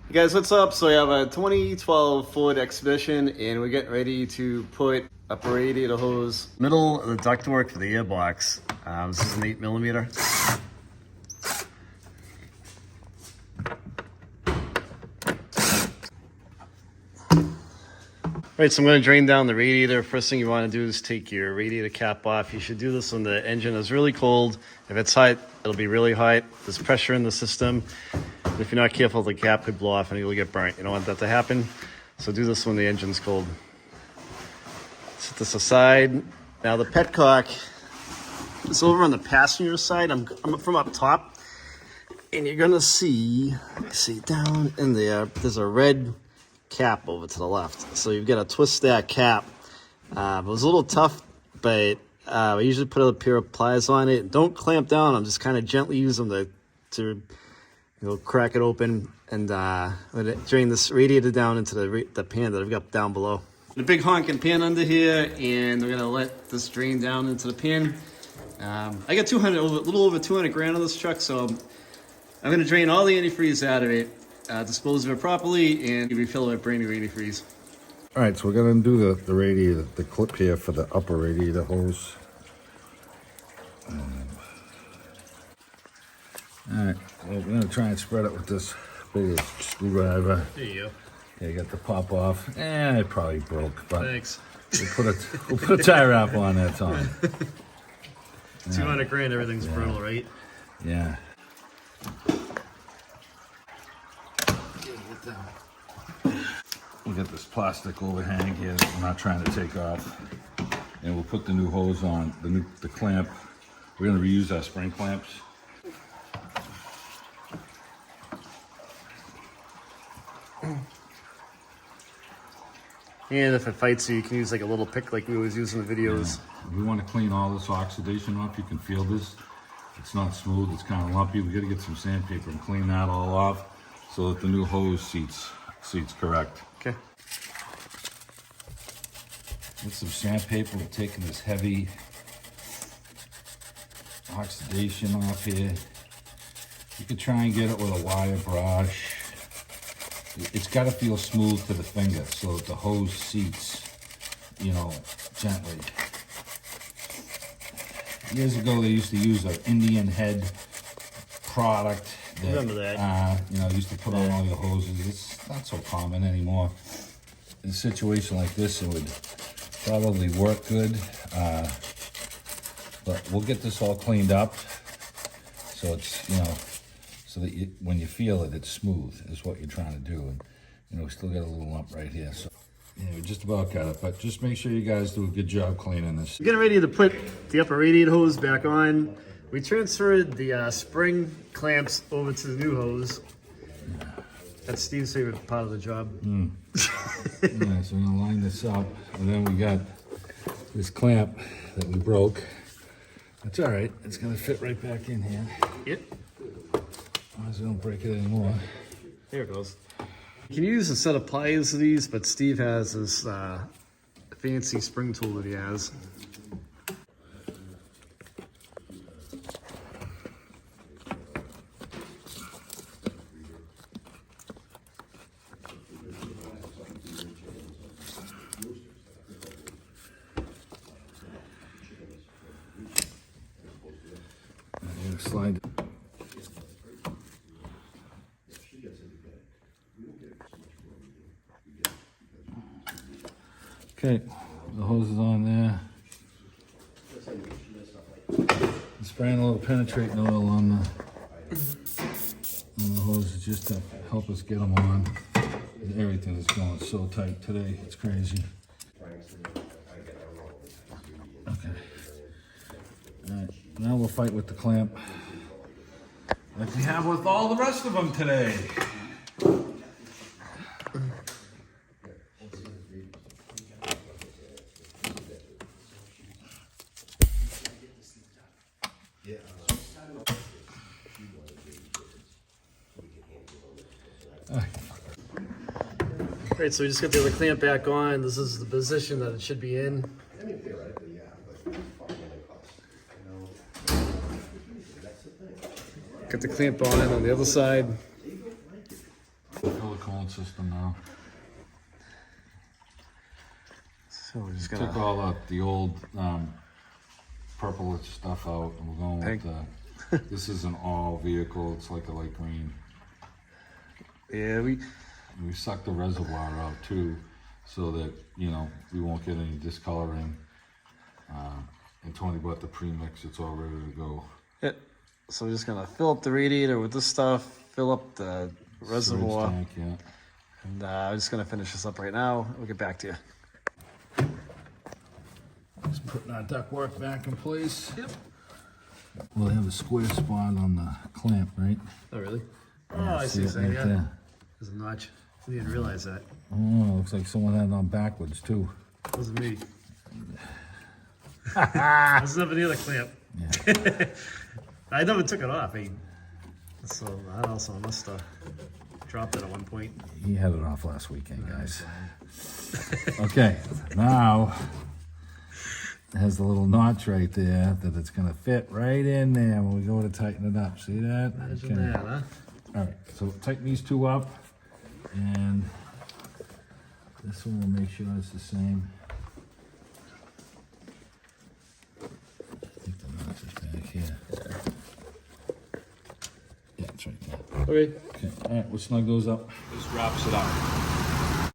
Hey guys, what's up? So we have a 2012 Ford Expedition and we're getting ready to put upper radiator hose middle of the ductwork for the airbox. This is an 8mm. Alright, so I'm going to drain down the radiator. First thing you want to do is take your radiator cap off. You should do this when the engine is really cold. If it's hot, it'll be really hot. There's pressure in the system. And if you're not careful, the cap could blow off and you'll get burnt. You don't want that to happen. So do this when the engine's cold. Set this aside. Now the petcock is over on the passenger side. I'm from up top. And you're going to see down in there's a red cap over to the left. So you've got to twist that cap. It was a little tough, but I usually put a pair of pliers on it. Don't clamp down. I'm just kind of gently use them to crack it open and drain this radiator down into the pan that I've got down below. A big honking pan under here, and we're gonna let this drain down into the pan. I got a little over 200 grand on this truck, so I'm gonna drain all the antifreeze out of it. Dispose of it properly and refill it with brand new antifreeze. All right, so we're gonna do the radiator, the clip here for the upper radiator hose. All right, well, we're gonna try and spread it with this big screwdriver. There you go. Yeah, you got the pop off. It probably broke, but Thanks. we'll put a tie wrap on that, Tom. 200 grand, everything's brittle, right? Yeah. We got this plastic overhang here that we're not trying to take off, and we'll put the new hose on, the clamp. We're going to reuse our spring clamps. And if it fights you can use like a little pick like we always use in the videos. Yeah. If you want to clean all this oxidation off, you can feel this. It's not smooth, it's kind of lumpy. We got to get some sandpaper and clean that all off so that the new hose seats correct. Okay. With some sandpaper, we're taking this heavy oxidation off here. You could try and get it with a wire brush. It's got to feel smooth to the finger so that the hose seats, gently. Years ago, they used to use an Indian head product. Remember that? Used to put on all your hoses. It's not so common anymore. In a situation like this, it would probably work good. But we'll get this all cleaned up so it's, so that when you feel it, it's smooth is what you're trying to do. And, we still got a little lump right here. So, we just about got it. But just make sure you guys do a good job cleaning this. We're getting ready to put the upper radiator hose back on. We transferred the spring clamps over to the new hose. That's Steve's favorite part of the job. Yeah, so we're gonna line this up, and then we got this clamp that we broke. That's all right. It's gonna fit right back in here. Yep. As long as we don't break it anymore. There it goes. You can use a set of pliers of these, but Steve has this fancy spring tool that he has. Slide. Okay, the hose is on there. I'm spraying a little penetrating oil on the hoses just to help us get them on. And everything is going so tight today, it's crazy. Okay. All right, now we'll fight with the clamp like we have with all the rest of them today. All right, so we just got the other clamp back on. This is the position that it should be in. Got the clamp on the other side. Fill the coolant system now. So we're just Took gonna all the old purple stuff out, and we're going Pink. with the. This is an all vehicle. It's like a light green. yeah we We sucked the reservoir out too, so that we won't get any discoloring. And Tony bought the premix. It's all ready to go. yeah. So we're just gonna fill up the radiator with this stuff, fill up the reservoir, Syringe tank, and I'm just gonna finish this up right now. We'll get back to you. Just putting our ductwork back in place. Yep. We'll have a square spot on the clamp, right? Oh really? Yeah, I see see. it So right yeah, there. there's a notch. I didn't realize that. Oh, looks like someone had it on backwards too. It wasn't me. I was never near the clamp. Yeah. I never took it off. So that also must have dropped it at one point. He had it off last weekend, guys. Okay, now it has the little notch right there that it's gonna fit right in there when we go to tighten it up. See that? Imagine Okay. that, huh? All right, so tighten these two up, and this one will make sure it's the same. I think the notch is back here. Yeah, it's right there. Okay. Okay, all right, we'll snug those up. This wraps it up.